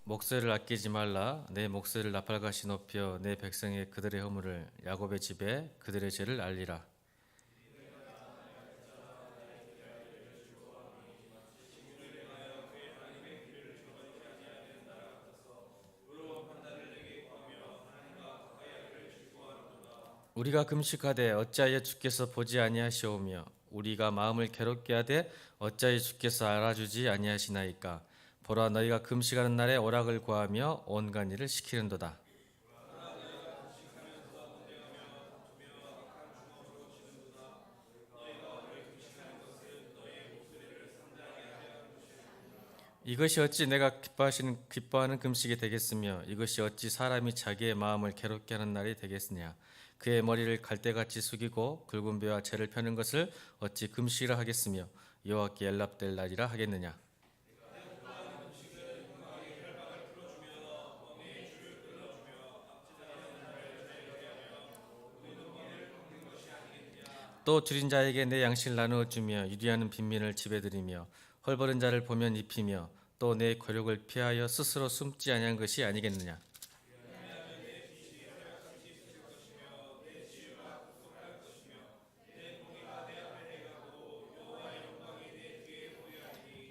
목소리를 아끼지 말라. 내 목소리를 나팔같이 높여 내 백성의 그들의 허물을 야곱의 집에 그들의 죄를 알리라. 우리가 금식하되 어찌하여 주께서 보지 아니하시오며 우리가 마음을 괴롭게 하되 어찌하여 주께서 알아주지 아니하시나이까. 보라, 너희가 금식하는 날에 오락을 구하며 온갖 일을 시키는도다. 이것이 어찌 내가 기뻐하는 금식이 되겠으며 이것이 어찌 사람이 자기의 마음을 괴롭게 하는 날이 되겠으냐. 그의 머리를 갈대같이 숙이고 굵은 뼈와 채를 펴는 것을 어찌 금식이라 하겠으며 여호와께 연락될 날이라 하겠느냐. 또 줄인 자에게 내 양식을 나누어 주며 유리하는 빈민을 집에 들이며 헐버른 자를 보면 입히며 또 내 곤욕을 피하여 스스로 숨지 아니한 것이 아니겠느냐.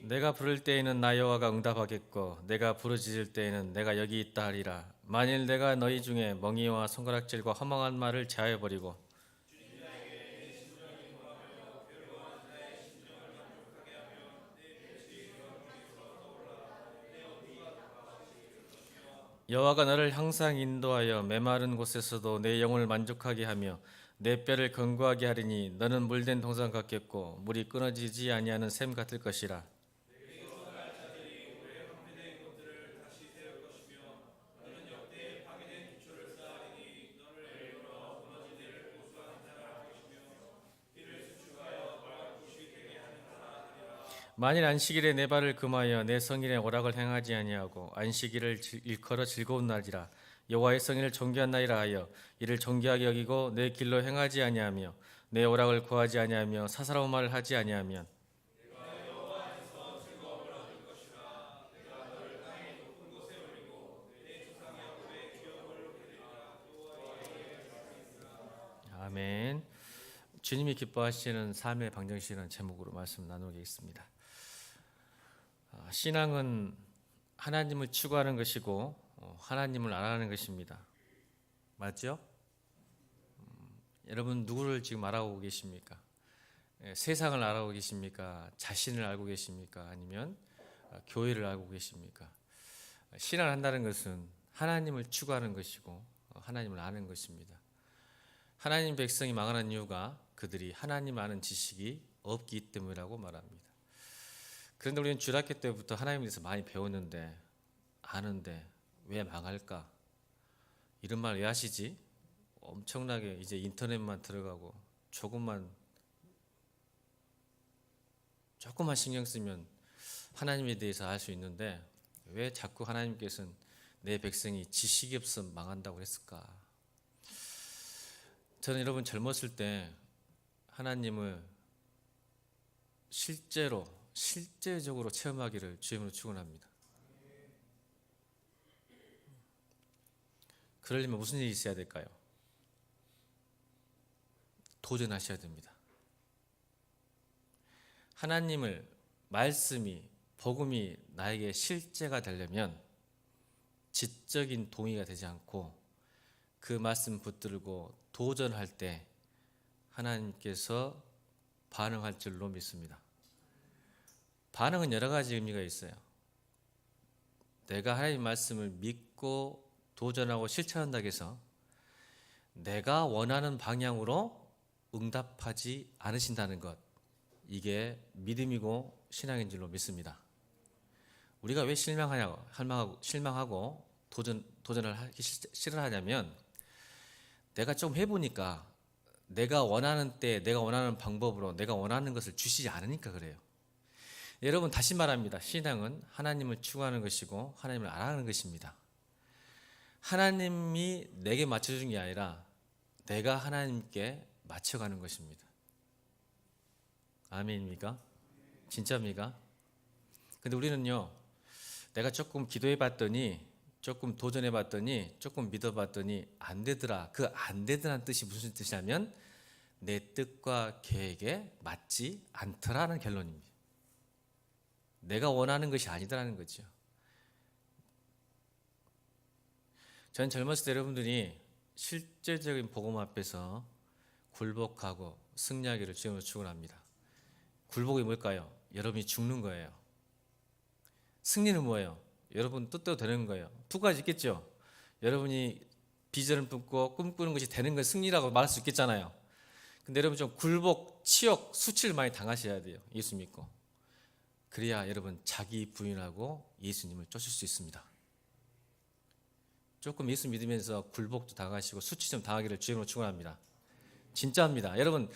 내가 부를 때에는 나 여호와가 응답하겠고 내가 부르짖을 때에는 내가 여기 있다 하리라. 만일 내가 너희 중에 멍에와 손가락질과 허망한 말을 제하여 버리고 여호와가 너를 항상 인도하여 메마른 곳에서도 내 영혼을 만족하게 하며 내 뼈를 견고하게 하리니 너는 물된 동산 같겠고 물이 끊어지지 아니하는 샘 같을 것이라. 만일 안식일에 내 발을 금하여 내 성일에 오락을 행하지 아니하고 안식일을 일컬어 즐거운 날이라 여호와의 성일을 존귀한 날이라 하여 이를 존귀하게 여기고 내 길로 행하지 아니하며 내 오락을 구하지 아니하며 사사로운 말을 하지 아니하면 아멘. 주님이 기뻐하시는 삶의 방정식이라는 제목으로 말씀 나누겠습니다. 신앙은 하나님을 추구하는 것이고 하나님을 알아가는 것입니다. 맞죠? 여러분 누구를 지금 알아보고 계십니까? 세상을 알아보고 계십니까? 자신을 알고 계십니까? 아니면 교회를 알고 계십니까? 신앙을 한다는 것은 하나님을 추구하는 것이고 하나님을 아는 것입니다. 하나님 백성이 망하는 이유가 그들이 하나님 아는 지식이 없기 때문이라고 말합니다. 그런데 우리는 주일학교 때부터 하나님에 대해서 많이 배웠는데 아는데 왜 망할까? 이런 말 왜 하시지? 엄청나게 이제 인터넷만 들어가고 조금만 신경 쓰면 하나님에 대해서 알 수 있는데 왜 자꾸 하나님께서는 내 백성이 지식이 없으면 망한다고 했을까? 저는 여러분 젊었을 때 하나님을 실제적으로 체험하기를 주님으로 축원합니다. 그러려면 무슨 일이 있어야 될까요? 도전하셔야 됩니다. 하나님을 말씀이 복음이 나에게 실제가 되려면 지적인 동의가 되지 않고 그 말씀 붙들고 도전할 때 하나님께서 반응할 줄로 믿습니다. 반응은 여러 가지 의미가 있어요. 내가 하나님 말씀을 믿고 도전하고 실천한다고 해서 내가 원하는 방향으로 응답하지 않으신다는 것, 이게 믿음이고 신앙인 줄로 믿습니다. 우리가 왜 실망하고 도전을 하기 싫어하냐면 내가 좀 해보니까 내가 원하는 때 내가 원하는 방법으로 내가 원하는 것을 주시지 않으니까 그래요. 여러분 다시 말합니다. 신앙은 하나님을 추구하는 것이고 하나님을 알아가는 것입니다. 하나님이 내게 맞춰준 게 아니라 내가 하나님께 맞춰가는 것입니다. 아멘입니까? 진짜입니까? 근데 우리는요 내가 조금 기도해 봤더니, 조금 도전해 봤더니, 조금 믿어 봤더니 안 되더라. 그 안 되더라는 뜻이 무슨 뜻이냐면 내 뜻과 계획에 맞지 않더라는 결론입니다. 내가 원하는 것이 아니더라는 거죠. 전 젊었을 때 여러분들이 실제적인 복음 앞에서 굴복하고 승리하기를 주님으로 축원합니다. 굴복이 뭘까요? 여러분이 죽는 거예요. 승리는 뭐예요? 여러분 뜻대로 되는 거예요. 두 가지 있겠죠. 여러분이 비전을 품고 꿈꾸는 것이 되는 건 승리라고 말할 수 있겠잖아요. 근데 여러분 좀 굴복, 치욕, 수치를 많이 당하셔야 돼요. 예수 믿고. 그래야 여러분 자기 부인하고 예수님을 쫓을 수 있습니다. 조금 예수 믿으면서 굴복도 당하시고 수치 좀 당하기를 주님으로 축원합니다. 진짜입니다. 여러분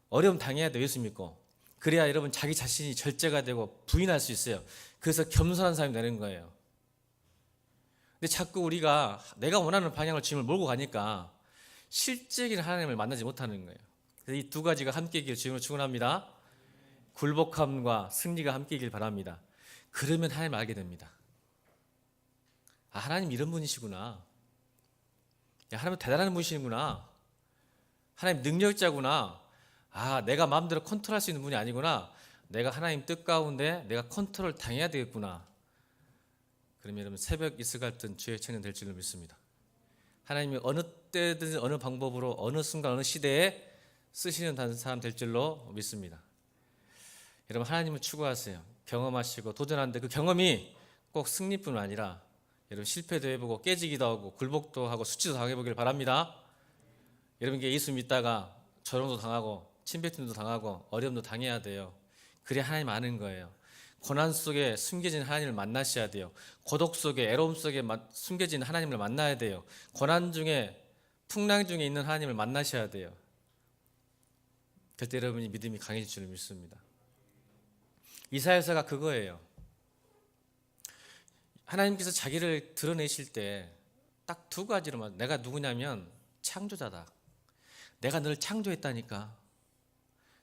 어려움 당해야 돼요. 예수 믿고. 그래야 여러분 자기 자신이 절제가 되고 부인할 수 있어요. 그래서 겸손한 사람이 되는 거예요. 근데 자꾸 우리가 내가 원하는 방향으로 주님을 몰고 가니까 실제적인 하나님을 만나지 못하는 거예요. 그래서 이 두 가지가 함께 있기를 주님으로 축원합니다. 굴복함과 승리가 함께 있길 바랍니다. 그러면 하나님을 알게 됩니다. 아, 하나님 이런 분이시구나. 야, 하나님 대단한 분이시구나. 하나님 능력자구나. 아, 내가 마음대로 컨트롤할 수 있는 분이 아니구나. 내가 하나님 뜻 가운데 내가 컨트롤 당해야 되겠구나. 그러면 여러분 새벽 이슬 같은 주의 청년 될 줄을 믿습니다. 하나님이 어느 때든 어느 방법으로 어느 순간 어느 시대에 쓰시는 사람 될 줄로 믿습니다. 여러분 하나님을 추구하세요. 경험하시고 도전하는데 그 경험이 꼭 승리뿐 아니라 여러분 실패도 해보고 깨지기도 하고 굴복도 하고 수치도 당해보길 바랍니다. 여러분께 예수 믿다가 조롱도 당하고 침뱉음도 당하고 어려움도 당해야 돼요. 그래야 하나님 아는 거예요. 고난 속에 숨겨진 하나님을 만나셔야 돼요. 고독 속에 애로움 속에 숨겨진 하나님을 만나야 돼요. 고난 중에 풍랑 중에 있는 하나님을 만나셔야 돼요. 그때 여러분이 믿음이 강해질 줄 믿습니다. 이사야서가 그거예요. 하나님께서 자기를 드러내실 때 딱 두 가지로만 내가 누구냐면 창조자다. 내가 너를 창조했다니까.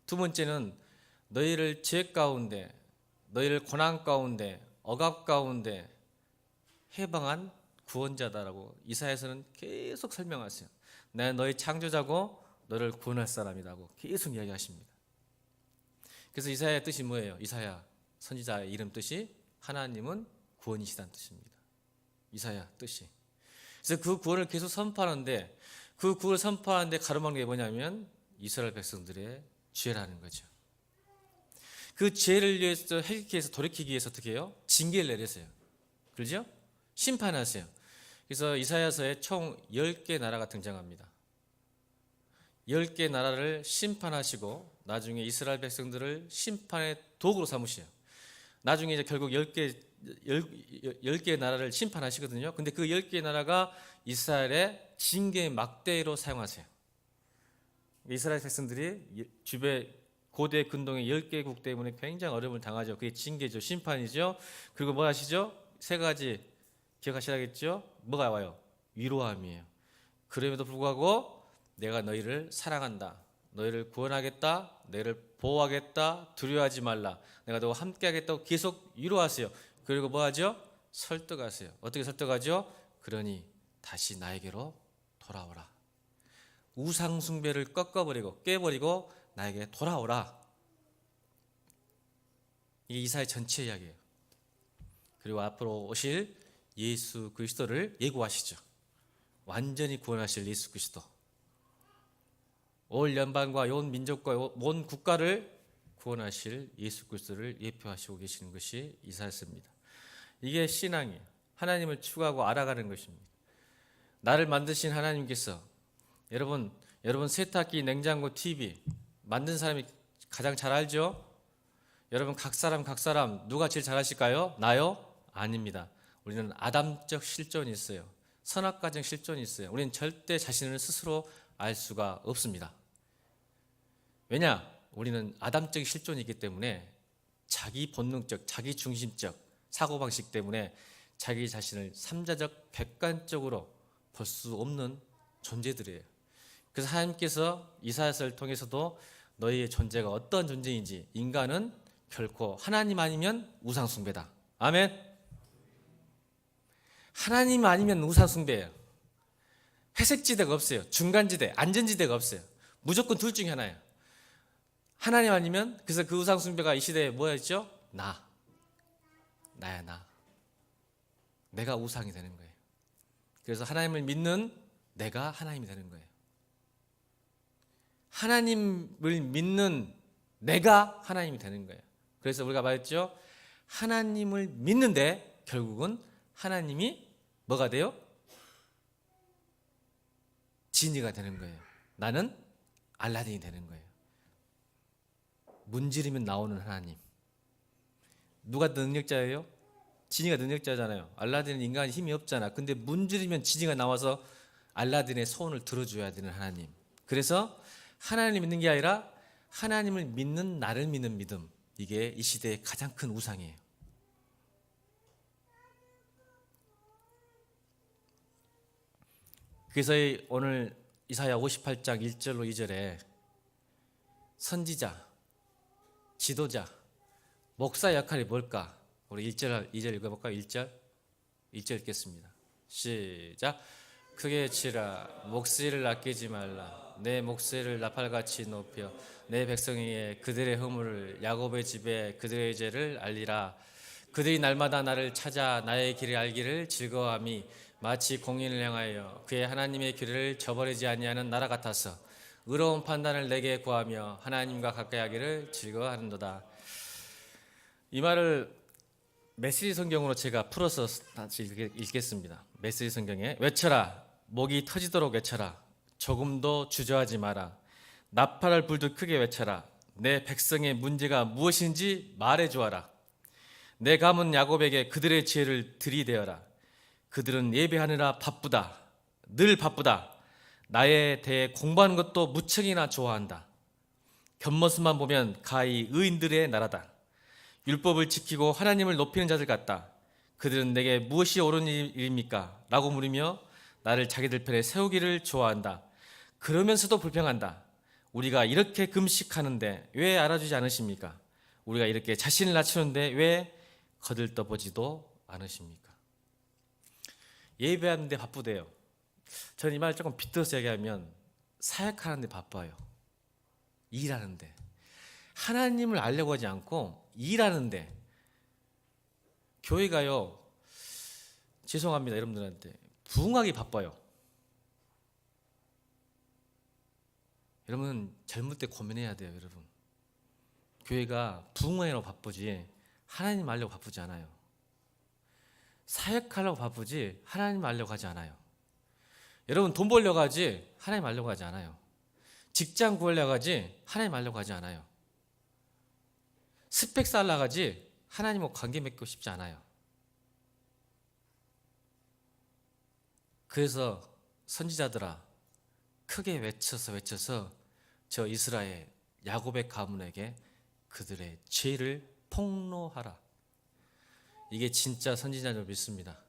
두 번째는 너희를 죄 가운데 너희를 고난 가운데 억압 가운데 해방한 구원자다라고 이사야서는 계속 설명하세요. 내가 너희 창조자고 너를 구원할 사람이라고 계속 이야기하십니다. 그래서 이사야의 뜻이 뭐예요? 이사야 선지자의 이름 뜻이 하나님은 구원이시다는 뜻입니다. 이사야 뜻이. 그래서 그 구원을 계속 선포하는데 그 구원을 선포하는데 가로막는 게 뭐냐면 이스라엘 백성들의 죄라는 거죠. 그 죄를 위해서 해결하기 위해서 돌이키기 위해서 어떻게 해요? 징계를 내리세요. 그렇죠? 심판하세요. 그래서 이사야서에 총 10개 나라가 등장합니다. 10개 나라를 심판하시고 나중에 이스라엘 백성들을 심판의 도구로 삼으셔요. 나중에 이제 결국 10개 나라를 심판하시거든요. 근데 그 10개 나라가 이스라엘의 징계의 막대로 사용하세요. 이스라엘 백성들이 주변 고대 근동의 10개국 때문에 굉장히 어려움을 당하죠. 그게 징계죠. 심판이죠. 그리고 뭐 하시죠? 세 가지 기억하셔야겠죠? 뭐가 와요? 위로함이에요. 그럼에도 불구하고 내가 너희를 사랑한다. 너희를 구원하겠다. 너희를 보호하겠다. 두려워하지 말라. 내가 너와 함께 하겠다고 계속 위로하세요. 그리고 뭐 하죠? 설득하세요. 어떻게 설득하죠? 그러니 다시 나에게로 돌아오라. 우상 숭배를 꺾어버리고 깨버리고 나에게 돌아오라. 이게 이사야 전체 이야기예요. 그리고 앞으로 오실 예수 그리스도를 예고하시죠. 완전히 구원하실 예수 그리스도. 올 연방과 온 민족과 온 국가를 구원하실 예수 그리스도를 예표하시고 계시는 것이 이사야서입니다. 이게 신앙이에요. 하나님을 추구하고 알아가는 것입니다. 나를 만드신 하나님께서 여러분 세탁기, 냉장고, TV 만든 사람이 가장 잘 알죠? 여러분 각 사람 누가 제일 잘하실까요? 나요? 아닙니다. 우리는 아담적 실존이 있어요. 선악과적 실존이 있어요. 우리는 절대 자신을 스스로 알 수가 없습니다. 왜냐? 우리는 아담적 실존이 있기 때문에 자기 본능적, 자기 중심적 사고방식 때문에 자기 자신을 삼자적, 객관적으로 볼 수 없는 존재들이에요. 그래서 하나님께서 이사야서를 통해서도 너희의 존재가 어떤 존재인지 인간은 결코 하나님 아니면 우상숭배다. 아멘. 하나님 아니면 우상숭배예요. 회색지대가 없어요. 중간지대, 안전지대가 없어요. 무조건 둘 중에 하나예요. 하나님 아니면, 그래서 그 우상숭배가 이 시대에 뭐였죠? 나야 나. 내가 우상이 되는 거예요. 그래서 하나님을 믿는 내가 하나님이 되는 거예요. 하나님을 믿는 내가 하나님이 되는 거예요. 그래서 우리가 말했죠. 하나님을 믿는데 결국은 하나님이 뭐가 돼요? 지니가 되는 거예요. 나는 알라딘이 되는 거예요. 문지르면 나오는 하나님. 누가 능력자예요? 지니가 능력자잖아요. 알라딘은 인간이 힘이 없잖아. 근데 문지르면 지니가 나와서 알라딘의 소원을 들어줘야 되는 하나님. 그래서 하나님을 믿는 게 아니라 하나님을 믿는 나를 믿는 믿음. 이게 이 시대의 가장 큰 우상이에요. 그래서 오늘 이사야 58장 1절로 2절에 선지자, 지도자, 목사 역할이 뭘까? 우리 1절, 2절 읽어볼까요? 1절 읽겠습니다. 시작. 크게 치라. 목소리를 아끼지 말라. 내 목소리를 나팔같이 높여 내 백성에게 그들의 허물을, 야곱의 집에 그들의 죄를 알리라. 그들이 날마다 나를 찾아 나의 길을 알기를 즐거워함이 마치 공인을 향하여 그의 하나님의 길을 저버리지 아니하는 나라 같아서 의로운 판단을 내게 구하며 하나님과 가까이 하기를 즐거워하는도다. 이 말을 메시지 성경으로 제가 풀어서 다시 읽겠습니다. 메시지 성경에 외쳐라. 목이 터지도록 외쳐라. 조금도 주저하지 마라. 나팔을 불듯 크게 외쳐라. 내 백성의 문제가 무엇인지 말해주어라. 내 가문 야곱에게 그들의 지혜를 들이대어라. 그들은 예배하느라 바쁘다. 늘 바쁘다. 나에 대해 공부하는 것도 무척이나 좋아한다. 겉모습만 보면 가히 의인들의 나라다. 율법을 지키고 하나님을 높이는 자들 같다. 그들은 내게 무엇이 옳은 일입니까? 라고 물으며 나를 자기들 편에 세우기를 좋아한다. 그러면서도 불평한다. 우리가 이렇게 금식하는데 왜 알아주지 않으십니까? 우리가 이렇게 자신을 낮추는데 왜 거들떠보지도 않으십니까? 예배하는데 바쁘대요. 저는 이 말 조금 빗들어서 얘기하면 사역하는데 바빠요. 일하는데. 하나님을 알려고 하지 않고 일하는데. 교회가요, 죄송합니다 여러분들한테, 부흥하기 바빠요. 여러분 젊을 때 고민해야 돼요. 여러분 교회가 부흥하려고 바쁘지 하나님 알려고 바쁘지 않아요. 사역하려고 바쁘지 하나님 알려고 하지 않아요. 여러분 돈 벌려고 하지 하나님 알려고 하지 않아요. 직장 구하려고 하지 하나님 알려고 하지 않아요. 스펙 쌓으려고 하지 하나님과 관계 맺고 싶지 않아요. 그래서 선지자들아 크게 외쳐서 저 이스라엘 야곱의 가문에게 그들의 죄를 폭로하라. 이게 진짜 선지자인 줄 믿습니다.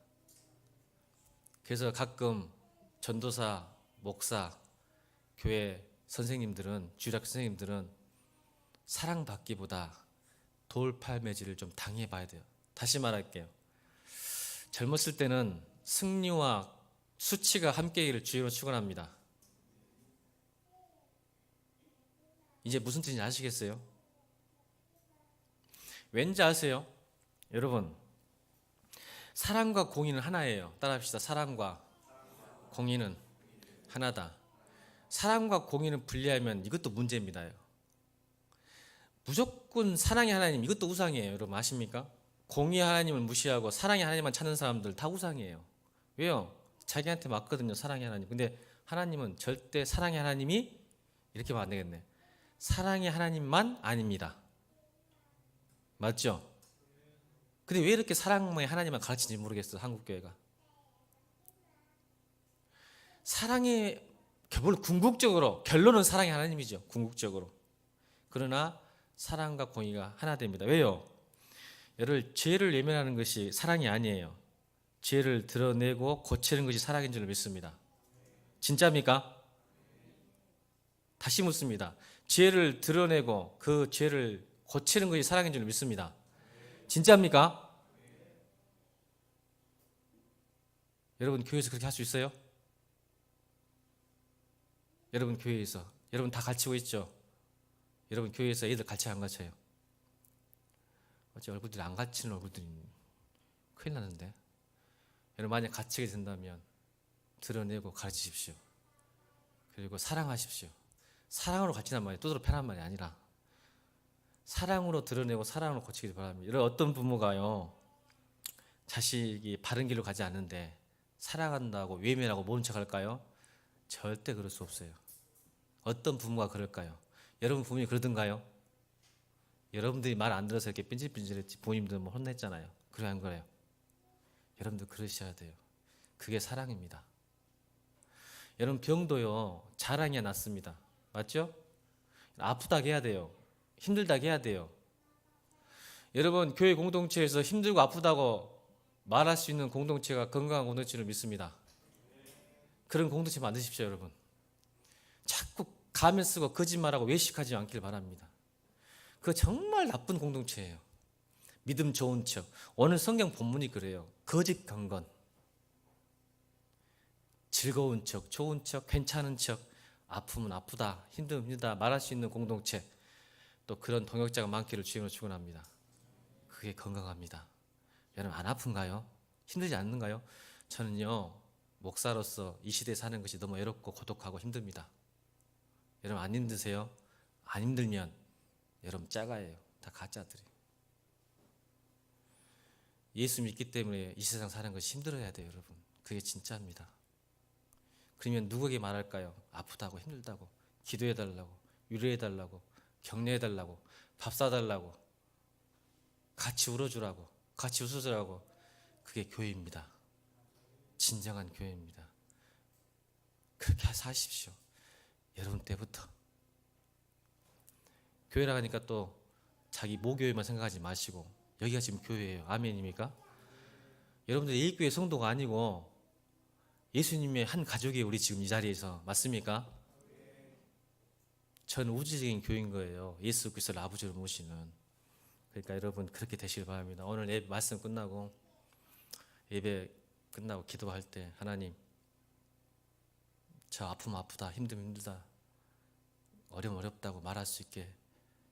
그래서 가끔 전도사, 목사, 교회 선생님들은, 주일학 선생님들은 사랑받기보다 돌팔매질을 좀 당해봐야 돼요. 다시 말할게요. 젊었을 때는 승리와 수치가 함께이기를 주의로 축원합니다. 이제 무슨 뜻인지 아시겠어요? 왠지 아세요? 여러분 사랑과 공의는 하나예요. 따라합시다. 사랑과 공의는 하나다. 사랑과 공의는 분리하면 이것도 문제입니다. 무조건 사랑의 하나님, 이것도 우상이에요. 여러분 아십니까? 공의 하나님을 무시하고 사랑의 하나님만 찾는 사람들 다 우상이에요. 왜요? 자기한테 맞거든요. 사랑의 하나님. 근데 하나님은 절대 사랑의 하나님이, 이렇게 말안 되겠네, 사랑의 하나님만 아닙니다. 맞죠? 근데 왜 이렇게 사랑의 하나님만 가르치는지 모르겠어요. 한국교회가. 사랑의, 물론 궁극적으로 결론은 사랑의 하나님이죠. 궁극적으로. 그러나 사랑과 공의가 하나 됩니다. 왜요? 여러분 죄를 외면하는 것이 사랑이 아니에요. 죄를 드러내고 고치는 것이 사랑인 줄 믿습니다. 진짜입니까? 다시 묻습니다. 죄를 드러내고 그 죄를 고치는 것이 사랑인 줄 믿습니다. 진짜입니까? 여러분 교회에서 그렇게 할 수 있어요? 여러분 교회에서 여러분 다 가르치고 있죠? 여러분 교회에서 애들 같이 안 가르쳐요? 어째 얼굴들이 안 가르치는 얼굴들이 큰일 나는데. 여러분 만약 가르치게 된다면 드러내고 가르치십시오. 그리고 사랑하십시오. 사랑으로 가르치란 말이 두드러 패란 말이 아니라 사랑으로 드러내고 사랑으로 고치길 바랍니다. 여러분 어떤 부모가요 자식이 바른 길로 가지 않는데 사랑한다고 외면하고 모른 척 할까요? 절대 그럴 수 없어요. 어떤 부모가 그럴까요? 여러분 부모님 그러던가요? 여러분들이 말 안 들어서 이렇게 삔질삔질했지 부모님들 뭐 혼냈잖아요. 그래 안 그래요? 여러분들 그러셔야 돼요. 그게 사랑입니다. 여러분 병도요 자랑이 낫습니다. 맞죠? 아프다고 해야 돼요. 힘들다고 해야 돼요. 여러분 교회 공동체에서 힘들고 아프다고 말할 수 있는 공동체가 건강한 공동체를 믿습니다. 그런 공동체 만드십시오. 여러분 자꾸 가면 쓰고 거짓말하고 외식하지 않길 바랍니다. 그거 정말 나쁜 공동체예요. 믿음 좋은 척. 오늘 성경 본문이 그래요. 거짓 강건, 즐거운 척, 좋은 척, 괜찮은 척, 아프면 아프다, 힘들면 힘들다 말할 수 있는 공동체, 또 그런 동역자가 많기를 주님으로 축원합니다. 그게 건강합니다. 여러분 안 아픈가요? 힘들지 않는가요? 저는요 목사로서 이 시대에 사는 것이 너무 외롭고 고독하고 힘듭니다. 여러분 안 힘드세요? 안 힘들면 여러분 짜가예요. 다 가짜들이에요. 예수 믿기 때문에 이 세상 사는 것이 힘들어야 돼요. 여러분 그게 진짜입니다. 그러면 누구에게 말할까요? 아프다고 힘들다고 기도해달라고 위로해달라고 격려해달라고 밥 사달라고 같이 울어주라고 같이 웃어주라고. 그게 교회입니다. 진정한 교회입니다. 그렇게 사십시오. 여러분 때부터. 교회라 하니까 또 자기 모교회만 생각하지 마시고 여기가 지금 교회예요. 아멘입니까? 여러분들 일교회 성도가 아니고 예수님의 한 가족이에요. 우리 지금 이 자리에서. 맞습니까? 저는 우주적인 교회인 거예요. 예수 그리스도를 아버지로 모시는. 그러니까 여러분 그렇게 되시길 바랍니다. 오늘 예배 말씀 끝나고 예배 끝나고 기도할 때 하나님 저 아프면 아프다 힘들면 힘들다 어려면 어렵다고 말할 수 있게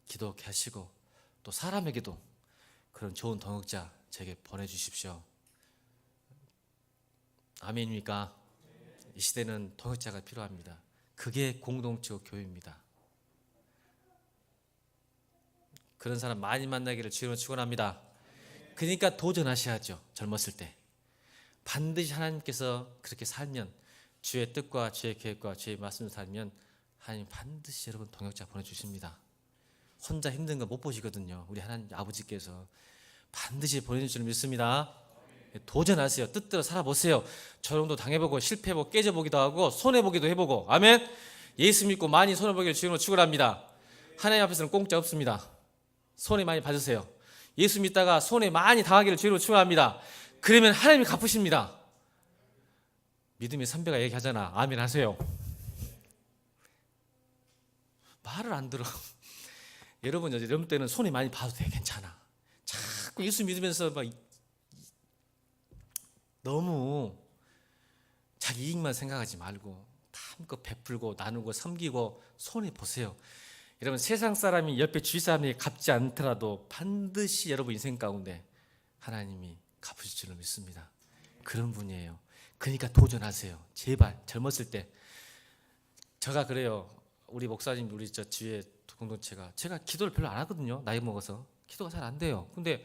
기도하게 하시고 또 사람에게도 그런 좋은 동역자 제게 보내주십시오. 아멘입니까? 이 시대는 동역자가 필요합니다. 그게 공동체 교회입니다. 그런 사람 많이 만나기를 주님으로 축원합니다. 그러니까 도전하셔야죠. 젊었을 때 반드시 하나님께서 그렇게 살면 주의 뜻과 주의 계획과 주의 말씀을 살면 하나님 반드시 여러분 동역자 보내주십니다. 혼자 힘든 거 못 보시거든요. 우리 하나님 아버지께서 반드시 보내줄 줄 믿습니다. 도전하세요. 뜻대로 살아보세요. 저롱도 당해보고 실패해보고 깨져보기도 하고 손해보기도 해보고. 아멘. 예수 믿고 많이 손해보기를 주님으로 축원합니다. 하나님 앞에서는 공짜 없습니다. 손해 많이 받으세요. 예수 믿다가 손해 많이 당하기를 주님으로 축원합니다. 그러면 하나님이 갚으십니다. 믿음의 선배가 얘기하잖아. 아멘 하세요. 말을 안 들어. 여러분 이런 때는 손해 많이 봐도 돼. 괜찮아. 자꾸 예수 믿으면서 막 너무 자기 이익만 생각하지 말고 마음껏 베풀고 나누고 섬기고 손해 보세요. 여러분 세상 사람이 옆에 주위 사람이 갚지 않더라도 반드시 여러분 인생 가운데 하나님이 갚으실 줄로 믿습니다. 그런 분이에요. 그러니까 도전하세요. 제발 젊었을 때. 제가 그래요. 우리 목사님 우리 저 주위에 공동체가 제가 기도를 별로 안 하거든요. 나이 먹어서 기도가 잘 안 돼요. 근데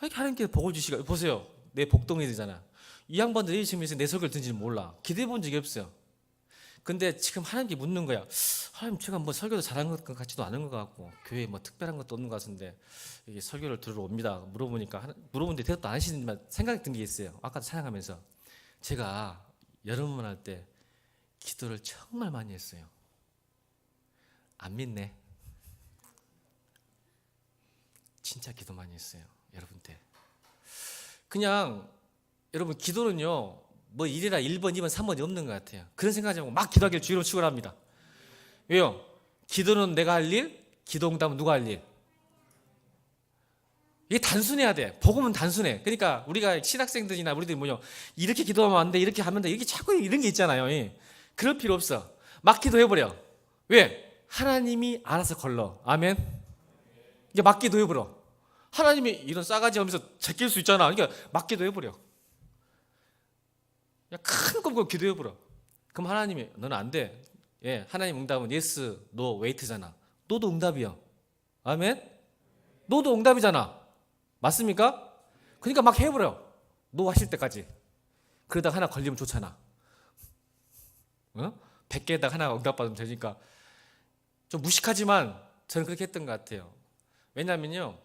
이렇게 하나님께서 복을 주시가 보세요. 내 복덩이들잖아. 이 양반들이 지금 내 설교를 듣는지 몰라. 기대해 본 적이 없어요. 근데 지금 하나님께 묻는 거야. 하나님 제가 뭐 설교도 잘한 것 같지도 않은 것 같고 교회에 뭐 특별한 것도 없는 것 같은데 이게 설교를 들으러 옵니다. 물어보는데 대답도 안 하시지만 생각이 든 게 있어요. 아까도 찬양하면서 제가 여름만 할 때 기도를 정말 많이 했어요. 안 믿네. 진짜 기도 많이 했어요. 여러분 때. 그냥 여러분 기도는요. 뭐 1이라 1번, 2번, 3번이 없는 것 같아요. 그런 생각하지 말고 막 기도하기를 주의로 축원합니다. 왜요? 기도는 내가 할 일, 기도 응답은 누가 할 일? 이게 단순해야 돼. 복음은 단순해. 그러니까 우리가 신학생들이나 우리들이 이렇게 기도하면 안 돼, 이렇게 하면 돼, 이렇게 자꾸 이런 게 있잖아요. 그럴 필요 없어. 막 기도해버려. 왜? 하나님이 알아서 걸러. 아멘. 이게 막 기도해버려. 하나님이 이런 싸가지 하면서 제낄 수 있잖아. 그러니까 막 기도해버려. 그냥 큰 꿈 꾸고 기도해버려. 그럼 하나님이 너는 안 돼. 예, 하나님 응답은 yes, no, wait잖아. 너도 응답이야. 아멘. 너도 응답이잖아. 맞습니까? 그러니까 막 해버려. 노 하실 때까지. 그러다가 하나 걸리면 좋잖아. 100개에다가 하나 응답받으면 되니까. 좀 무식하지만 저는 그렇게 했던 것 같아요. 왜냐면요,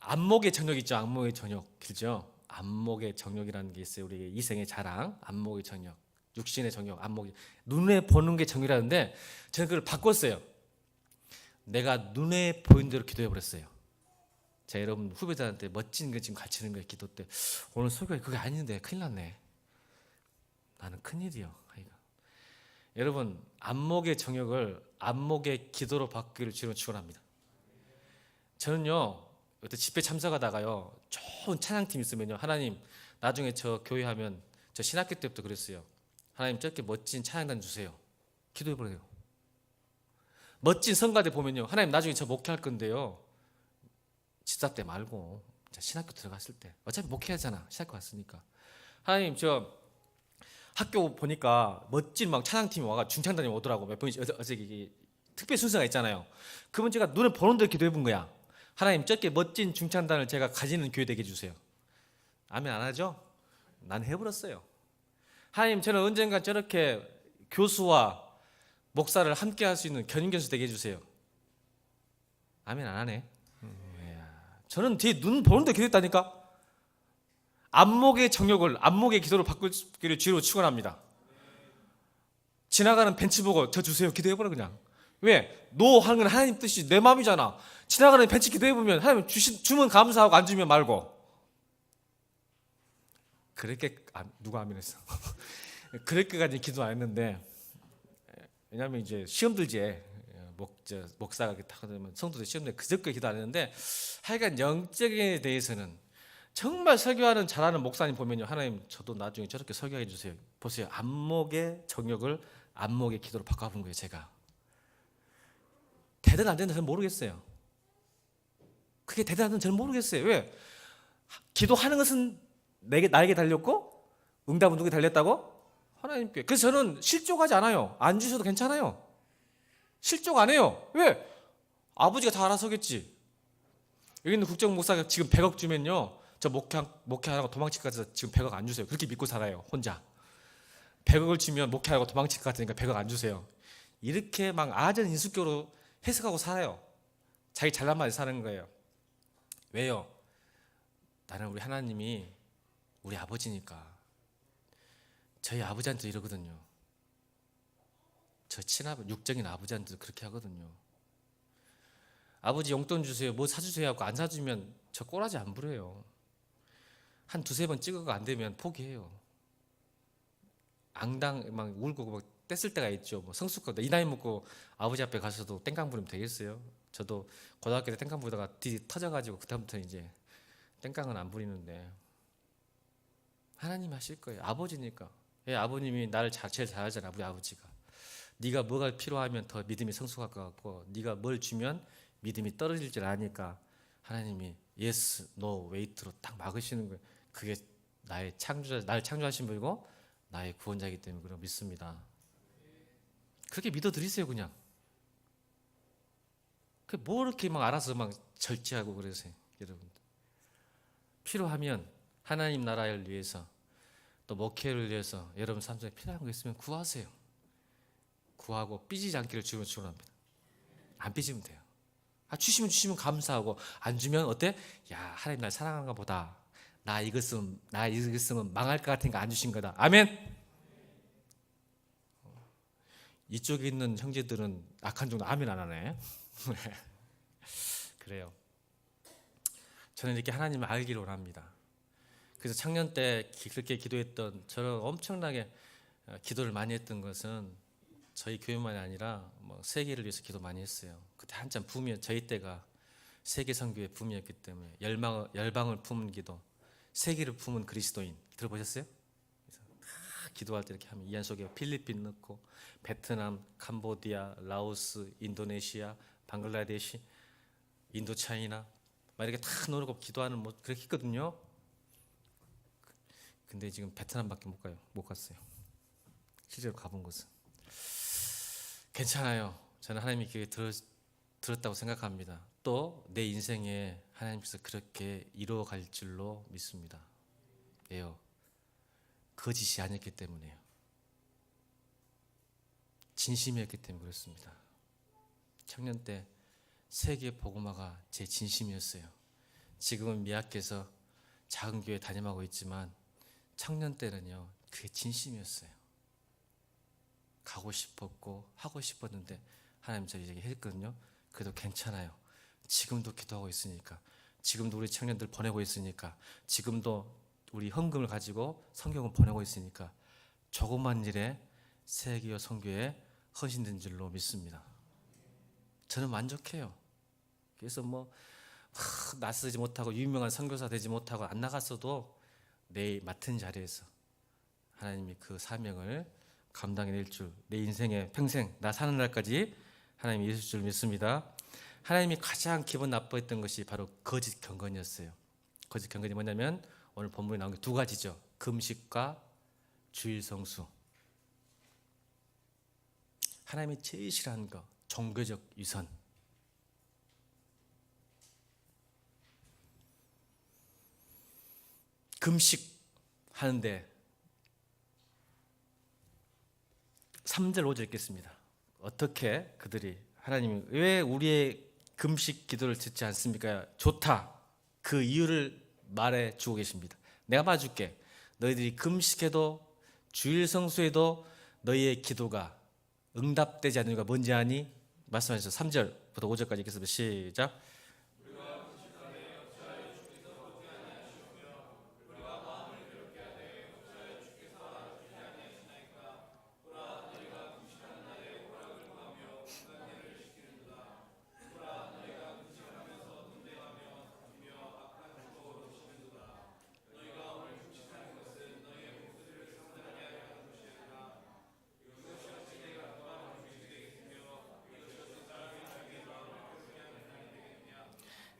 안목의 정욕 있죠. 안목의 정욕 길죠. 안목의 정욕이라는 게 있어요. 우리 이생의 자랑. 안목의 정욕, 육신의 정욕, 안목이 눈에 보는 게 정욕이라는데 저는 그걸 바꿨어요. 내가 눈에 보이는 대로 기도해 버렸어요. 자, 여러분 후배들한테 멋진 거 지금 가르치는 거예요. 기도 때 오늘 설교가 그게 아닌데 큰일 났네. 나는 큰일이요. 여러분 안목의 정욕을 안목의 기도로 바꾸기를 주로 축원합니다. 저는요 어떤 집회 참석하다가요 좋은 찬양팀 있으면요, 하나님 나중에 저 교회 하면 저 신학교 때부터 그랬어요. 하나님 저렇게 멋진 찬양단 주세요. 기도해버려요. 멋진 성가대 보면요, 하나님 나중에 저 목회할 건데요, 집사 때 말고 신학교 들어갔을 때 어차피 목회하잖아. 신학교 갔으니까. 하나님 저 학교 보니까 멋진 막 찬양팀이 와가 중창단이 오더라고. 몇 분이 어제 특별 순서가 있잖아요. 그분 제가 눈을 보는 대로 기도해 본 거야. 하나님 저렇게 멋진 중창단을 제가 가지는 교회 되게 해주세요. 아멘 안 하죠? 난 해버렸어요. 하나님 저는 언젠가 저렇게 교수와 목사를 함께 할 수 있는 견인견수 되게 해주세요. 아멘 안 하네. 저는 뒤에 눈 보는데 기도했다니까. 안목의 정욕을 안목의 기도로 바꾸기를 주로 축원합니다. 지나가는 벤치 보고 저 주세요 기도해버려 그냥. 왜? 노 하는 건 하나님 뜻이 내 마음이잖아. 지나가는 벤치 기도해보면 하나님 주면 감사하고 안 주면 말고. 그렇게 누가 아멘했어? 그렇게까지 기도 안 했는데, 왜냐하면 이제 시험 들지. 목사가 딱 하면 성도들 시험에 그저께 기도 안 했는데, 하여간 영적에 대해서는 정말 설교하는 잘하는 목사님 보면요, 하나님 저도 나중에 저렇게 설교해 주세요. 보세요, 안목의 정욕을 안목의 기도로 바꿔본 거예요. 제가 대단 안 되는지 저는 모르겠어요. 그게 대단한지 저는 모르겠어요. 왜? 기도하는 것은 나에게 달렸고 응답은 누구에게 달렸다고? 하나님께. 그래서 저는 실족하지 않아요. 안 주셔도 괜찮아요. 실족 안 해요. 왜? 아버지가 다 알아서 하겠지. 여기 있는 국정 목사가 지금 100억 주면요, 저 목회하라고 도망칠 것 같아서 지금 100억 안 주세요. 그렇게 믿고 살아요. 혼자 100억을 주면 목회하라고 도망칠 것 같으니까 100억 안 주세요. 이렇게 막 아전 인수격으로 해석하고 살아요. 자기 잘난 말에 사는 거예요. 왜요? 나는 우리 하나님이 우리 아버지니까. 저희 아버지한테 이러거든요. 저 친아버지, 육적인 아버지한테도 그렇게 하거든요. 아버지 용돈 주세요, 뭐 사주세요 하고 안 사주면 저 꼬라지 안 부려요. 한 두세 번 찍어가 안 되면 포기해요. 앙당 막 울고 막 뗐을 때가 있죠. 뭐 성숙하다 이 나이 먹고 아버지 앞에 가서도 땡깡 부리면 되겠어요? 저도 고등학교 때 땡깡 부리다가 뒤 터져가지고 그다음부터 이제 땡깡은 안 부리는데, 하나님 하실 거예요. 아버지니까. 예, 아버님이 나를 제일 잘 알잖아. 우리 아버지가 네가 뭐가 필요하면 더 믿음이 성숙할 것 같고, 네가 뭘 주면 믿음이 떨어질 줄 아니까 하나님이 yes, no, wait로 딱 막으시는 거예요. 그게 나의 창조자, 나를 창조하신 분이고 나의 구원자이기 때문에 그런 믿습니다. 그렇게 믿어드리세요. 그냥. 뭐 이렇게 막 알아서 막 절제하고 그러세요. 여러분 필요하면 하나님 나라를 위해서 또 목회를 위해서 여러분 삶 속에 필요한 거 있으면 구하세요. 구하고 삐지지 않기를 주로 축원합니다. 안 삐지면 돼요. 주시면 감사하고, 안 주면 어때? 야, 하나님 날 사랑하는가 보다. 나 이거 쓰면 망할 것 같으니까 안 주신 거다. 아멘. 이쪽에 있는 형제들은 악한 정도 아멘 안 하네. 그래요. 저는 이렇게 하나님을 알기를 원합니다. 그래서 청년 때 그렇게 기도했던, 저는 엄청나게 기도를 많이 했던 것은 저희 교회만이 아니라 뭐 세계를 위해서 기도 많이 했어요. 그때 한참 붐이었. 저희 때가 세계 선교의 붐이었기 때문에 열방을 품은 기도, 세계를 품은 그리스도인 들어보셨어요? 그래서 다 기도할 때 이렇게 하면 이 안 속에 필리핀 넣고 베트남, 캄보디아, 라오스, 인도네시아, 방글라데시, 인도차이나 막 이렇게 다 넣어놓고 기도하는 뭐 그렇게 했거든요. 근데 지금 베트남밖에 못 갔어요. 실제로 가본 곳은. 괜찮아요. 저는 하나님이 기회 들었다고 생각합니다. 또 내 인생에 하나님께서 그렇게 이루어갈 줄로 믿습니다. 왜요? 거짓이 아니었기 때문에요. 진심이었기 때문에 그렇습니다. 청년 때 세계 복음화가 제 진심이었어요. 지금은 미학교에서 작은 교회 담임하고 있지만 청년 때는요, 그게 진심이었어요. 가고 싶었고 하고 싶었는데 하나님 저 이제 했거든요. 그래도 괜찮아요. 지금도 기도하고 있으니까, 지금도 우리 청년들 보내고 있으니까, 지금도 우리 헌금을 가지고 성경을 보내고 있으니까 조그만 일에 세계와 선교에 헌신된 줄로 믿습니다. 저는 만족해요. 그래서 낯서지 못하고 유명한 선교사 되지 못하고 안 나갔어도 내 맡은 자리에서 하나님이 그 사명을 감당해낼 줄, 내 인생의 평생 나 사는 날까지 하나님이 이루실 줄 믿습니다. 하나님이 가장 기분 나빠했던 것이 바로 거짓 경건이었어요. 거짓 경건이 뭐냐면 오늘 본문에 나온 게 두 가지죠. 금식과 주일 성수. 하나님이 제일 싫어하는 거, 종교적 위선. 금식 하는데 3절 5절 읽겠습니다. 어떻게 그들이 하나님이 왜 우리의 금식 기도를 듣지 않습니까? 좋다. 그 이유를 말해 주고 계십니다. 내가 봐줄게. 너희들이 금식해도 주일 성수해도 너희의 기도가 응답되지 않는 이유가 뭔지 아니? 말씀하셔서 3절부터 5절까지 읽겠습니다. 시작.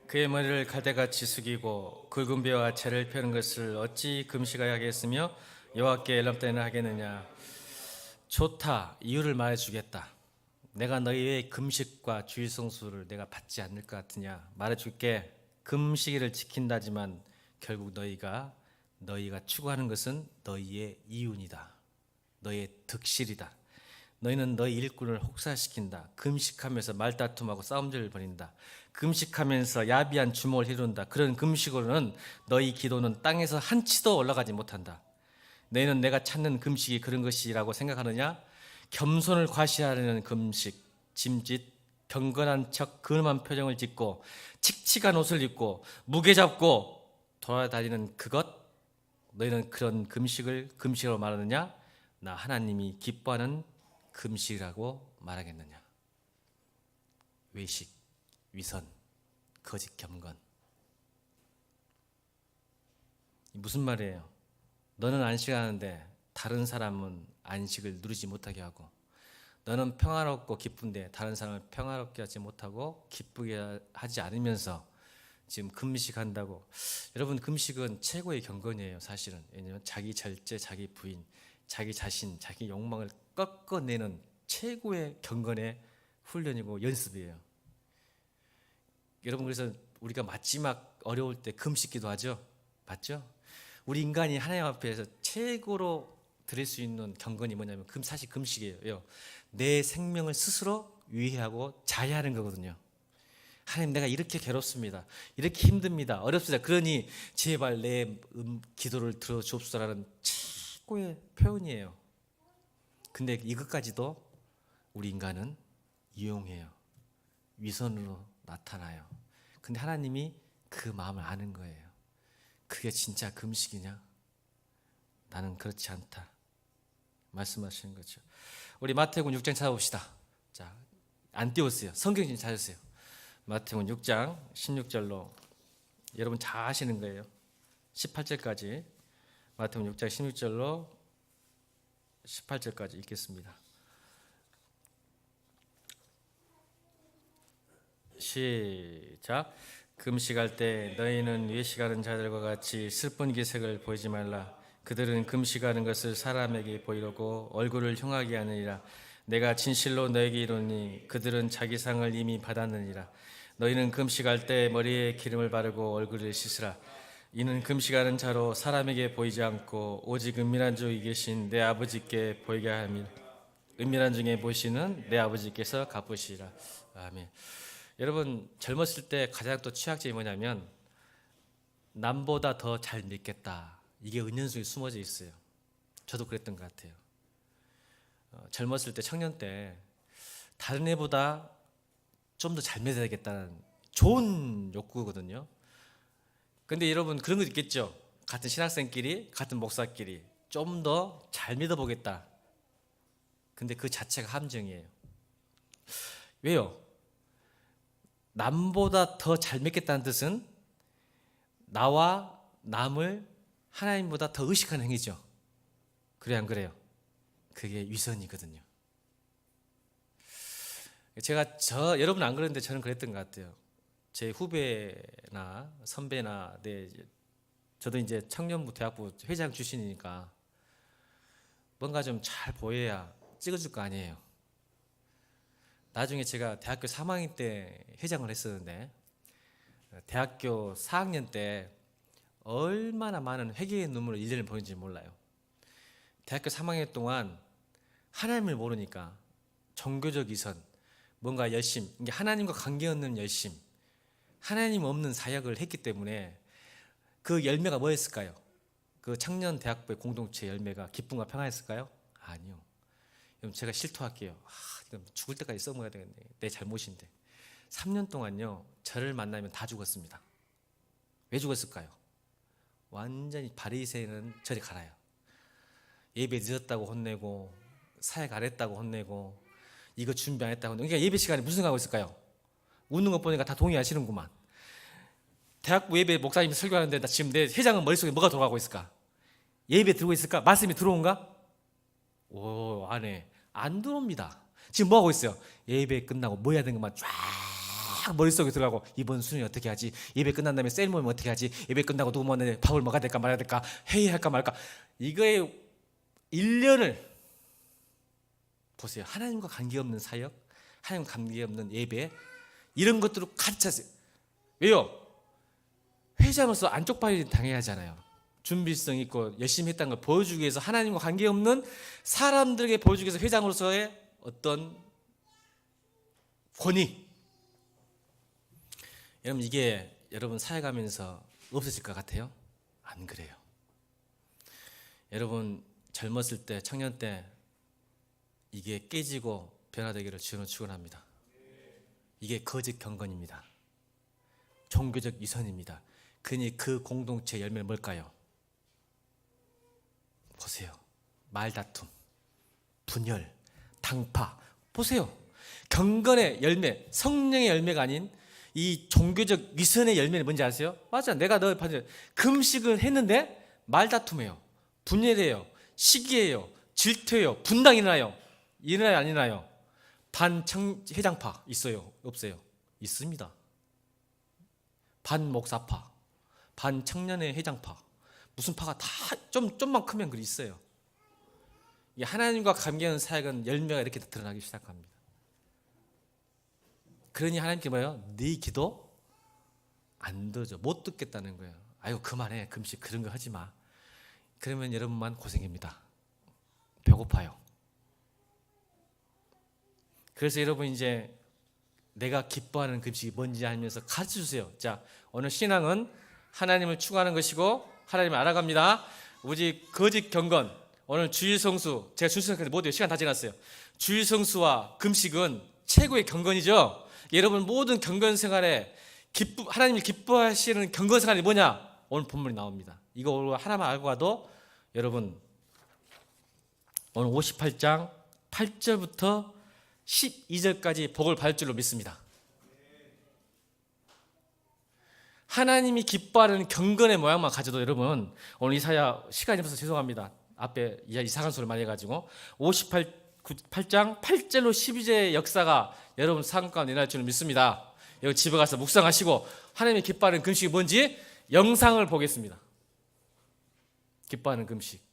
그의 머리를 갈대같이 숙이고 굵은 뼈와 채를 펴는 것을 어찌 금식하여 하겠으며 여호와께 연락되나 하겠느냐. 좋다. 이유를 말해주겠다. 내가 너희의 금식과 주일 성수를 내가 받지 않을 것 같으냐. 말해줄게. 금식일을 지킨다지만 결국 너희가 추구하는 것은 너희의 이윤이다. 너희의 득실이다. 너희는 너희 일꾼을 혹사시킨다. 금식하면서 말다툼하고 싸움질을 벌인다. 금식하면서 야비한 주먹을 휘두른다. 그런 금식으로는 너희 기도는 땅에서 한 치도 올라가지 못한다. 너희는 내가 찾는 금식이 그런 것이라고 생각하느냐? 겸손을 과시하려는 금식, 짐짓, 경건한 척 근엄한 표정을 짓고 칙칙한 옷을 입고 무게 잡고 돌아다니는 그것, 너희는 그런 금식으로 말하느냐? 나 하나님이 기뻐하는 금식이라고 말하겠느냐. 외식, 위선, 거짓 경건. 무슨 말이에요? 너는 안식하는데 다른 사람은 안식을 누리지 못하게 하고, 너는 평화롭고 기쁜데 다른 사람을 평화롭게 하지 못하고 기쁘게 하지 않으면서 지금 금식한다고. 여러분, 금식은 최고의 경건이에요. 사실은. 왜냐하면 자기 절제, 자기 부인, 자기 자신, 자기 욕망을 꺾어내는 최고의 경건의 훈련이고 연습이에요. 여러분, 그래서 우리가 마지막 어려울 때 금식기도 하죠. 맞죠? 우리 인간이 하나님 앞에서 최고로 드릴 수 있는 경건이 뭐냐면 사실 금식이에요. 내 생명을 스스로 위해하고 자해하는 거거든요. 하나님, 내가 이렇게 괴롭습니다. 이렇게 힘듭니다. 어렵습니다. 그러니 제발 내 기도를 들어주옵소서라는 최고의 표현이에요. 근데 이것까지도 우리 인간은 이용해요. 위선으로 나타나요. 근데 하나님이 그 마음을 아는 거예요. 그게 진짜 금식이냐? 나는 그렇지 않다. 말씀하시는 거죠. 우리 마태복음 6장 찾아봅시다. 자, 안 띄웠어요. 성경 좀 찾으세요. 마태복음 6장 16절로 여러분 잘 아시는 거예요. 18절까지 마태복음 6장 16절로 18절까지 읽겠습니다. 시작. 금식할 때 너희는 외식하는 자들과 같이 슬픈 기색을 보이지 말라. 그들은 금식하는 것을 사람에게 보이려고 얼굴을 흉하게 하느니라. 내가 진실로 너에게 이르노니 그들은 자기 상을 이미 받았느니라. 너희는 금식할 때 머리에 기름을 바르고 얼굴을 씻으라. 이는 금식하는 자로 사람에게 보이지 않고 오직 은밀한 중에 계신 내 아버지께 보이게 함이라. 은밀한 중에 보시는 내 아버지께서 갚으시리라. 아멘. 여러분 젊었을 때 가장 또 취약점이 뭐냐면 남보다 더 잘 믿겠다. 이게 은연중에 숨어져 있어요. 저도 그랬던 것 같아요. 젊었을 때 청년 때 다른 애보다 좀 더 잘 믿어야겠다는 좋은 욕구거든요. 근데 여러분 그런 거 있겠죠. 같은 신학생끼리 같은 목사끼리 좀 더 잘 믿어보겠다. 근데 그 자체가 함정이에요. 왜요? 남보다 더 잘 믿겠다는 뜻은 나와 남을 하나님보다 더 의식하는 행위죠. 그래 안 그래요? 그게 위선이거든요. 제가 여러분 안 그러는데 저는 그랬던 것 같아요. 제 후배나 선배나 저도 이제 청년부 대학부 회장 출신이니까 뭔가 좀 잘 보여야 찍어줄 거 아니에요. 나중에 제가 대학교 3학년 때 회장을 했었는데 대학교 4학년 때 얼마나 많은 회개의 눈물을 1년을 보낸지 몰라요. 대학교 3학년 동안 하나님을 모르니까 종교적 이선, 뭔가 열심, 이게 하나님과 관계없는 열심, 하나님 없는 사역을 했기 때문에 그 열매가 뭐였을까요? 그 청년 대학부의 공동체 열매가 기쁨과 평화였을까요? 아니요. 그럼 제가 실토할게요. 이건 죽을 때까지 써먹어야 되겠네. 내 잘못인데. 3년 동안요, 저를 만나면 다 죽었습니다. 왜 죽었을까요? 완전히 바리새인은 저리 갈아요. 예배 늦었다고 혼내고 사역 안 했다고 혼내고 이거 준비 안 했다고 혼내고. 그러니까 예배 시간에 무슨 생각하고 있을까요? 웃는 것 보니까 다 동의하시는구만. 대학부 예배 목사님이 설교하는데 나 지금 내 회장은 머릿속에 뭐가 돌아가고 있을까? 예배 들고 있을까? 말씀이 들어온가? 오, 안 들어옵니다. 지금 뭐 하고 있어요? 예배 끝나고 뭐 해야 되는 것만 쫙 머릿속에 들어가고 이번 수능이 어떻게 하지? 예배 끝난 다음에 셀 모임 어떻게 하지? 예배 끝나고 누구 만나는데 밥을 먹어야 될까 말아야 될까? 회의할까 말까? 이거에 1년을 보세요. 하나님과 관계없는 사역, 하나님과 관계없는 예배 이런 것들로 가르쳤어요. 왜요? 회장으로서 안쪽 발이 당해야 하잖아요. 준비성 있고 열심히 했다는 걸 보여주기 위해서 하나님과 관계없는 사람들에게 보여주기 위해서 회장으로서의 어떤 권위. 여러분 이게 여러분 사역하면서 없어질 것 같아요? 안 그래요. 여러분 젊었을 때 청년 때 이게 깨지고 변화되기를 주는 축원합니다. 이게 거짓 경건입니다. 종교적 위선입니다. 그니 그 공동체 열매는 뭘까요? 보세요. 말다툼, 분열, 당파. 보세요. 경건의 열매, 성령의 열매가 아닌 이 종교적 위선의 열매는 뭔지 아세요? 맞아. 내가 너 금식을 했는데 말다툼해요. 분열해요. 시기해요. 질투해요. 분당이 일어나요. 일어나요? 안 일어나요? 반회장파 있어요? 없어요? 있습니다. 반목사파, 반청년의 회장파, 무슨 파가 다 좀만 크면 그리 있어요. 이 하나님과 관계하는 사역은 열매가 이렇게 드러나기 시작합니다. 그러니 하나님께 뭐예요? 네 기도 안 들어줘. 못 듣겠다는 거예요. 아유 그만해. 금식 그런 거 하지 마. 그러면 여러분만 고생입니다. 배고파요. 그래서 여러분 이제 내가 기뻐하는 금식이 뭔지 알면서 가르쳐 주세요. 자, 오늘 신앙은 하나님을 추구하는 것이고 하나님을 알아갑니다. 오직 거짓 경건. 오늘 주일 성수. 제가 준수생한테 못해요. 시간 다 지났어요. 주일 성수와 금식은 최고의 경건이죠. 여러분 모든 경건 생활에 하나님을 기뻐하시는 경건 생활이 뭐냐? 오늘 본문이 나옵니다. 이거 오늘 하나만 알고 가도 여러분 오늘 58장 8절부터 12절까지 복을 받을 줄로 믿습니다. 하나님이 기뻐하는 경건의 모양만 가져도 여러분, 오늘 이사야 시간이 없어서 죄송합니다. 앞에 이상한 소리 많이 해가지고 58장 8절로 12절의 역사가 여러분 삶 가운데 일어날 줄 믿습니다. 여기 집에 가서 묵상하시고 하나님이 기뻐하는 금식이 뭔지 영상을 보겠습니다. 기뻐하는 금식.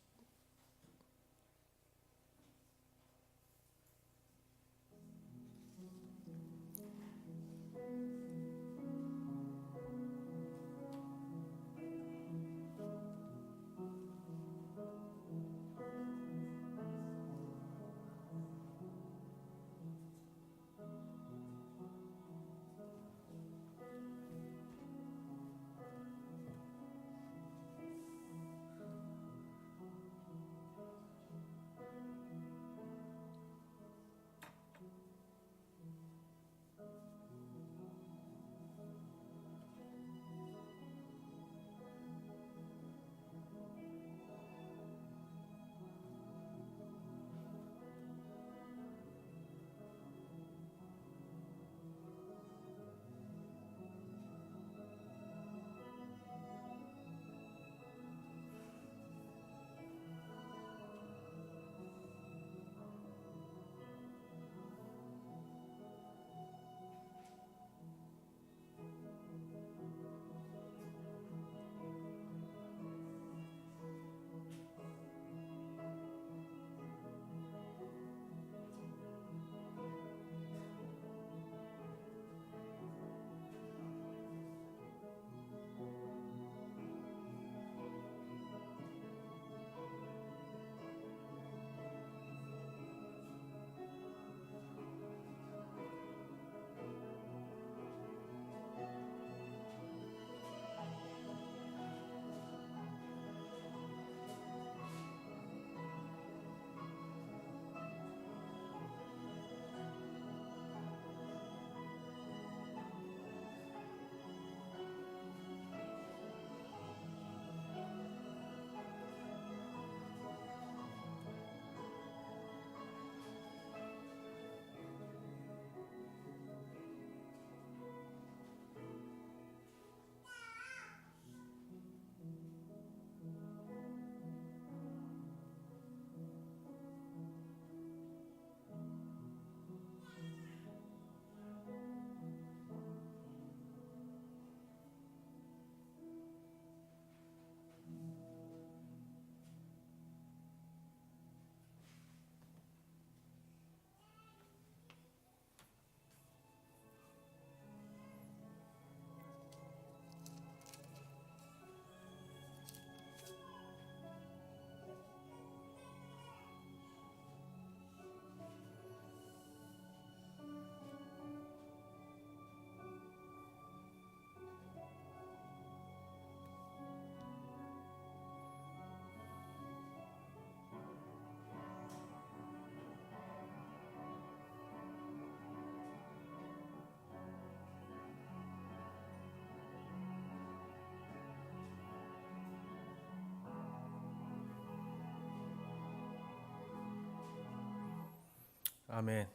아멘.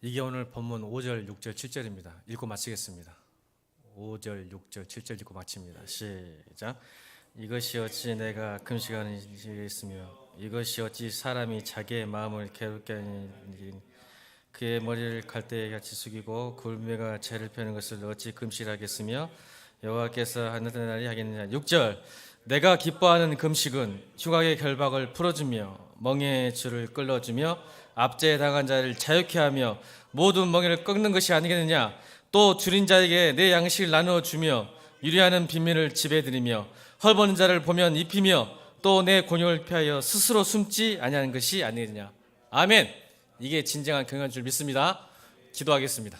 이게 오늘 본문 5절, 6절, 7절입니다. 읽고 마치겠습니다. 5절, 6절, 7절 읽고 마칩니다. 시작. 이것이 어찌 내가 금식하는지겠으며 이것이 어찌 사람이 자기의 마음을 괴롭게 하는지 그의 머리를 갈대같이 숙이고 굴매가 재를 펴는 것을 어찌 금식하겠으며 여호와께서 하는 날이 하겠느냐. 6절. 내가 기뻐하는 금식은 흉악의 결박을 풀어주며 멍에의 줄을 끌어주며 압제에 당한 자를 자유케 하며 모든 멍에를 꺾는 것이 아니겠느냐. 또 줄인 자에게 내 양식을 나누어 주며 유리하는 빈민을 지배드리며 헐벗는 자를 보면 입히며 또 내 곤욕을 피하여 스스로 숨지 아니하는 것이 아니겠느냐. 아멘. 이게 진정한 경건인 줄 믿습니다. 기도하겠습니다.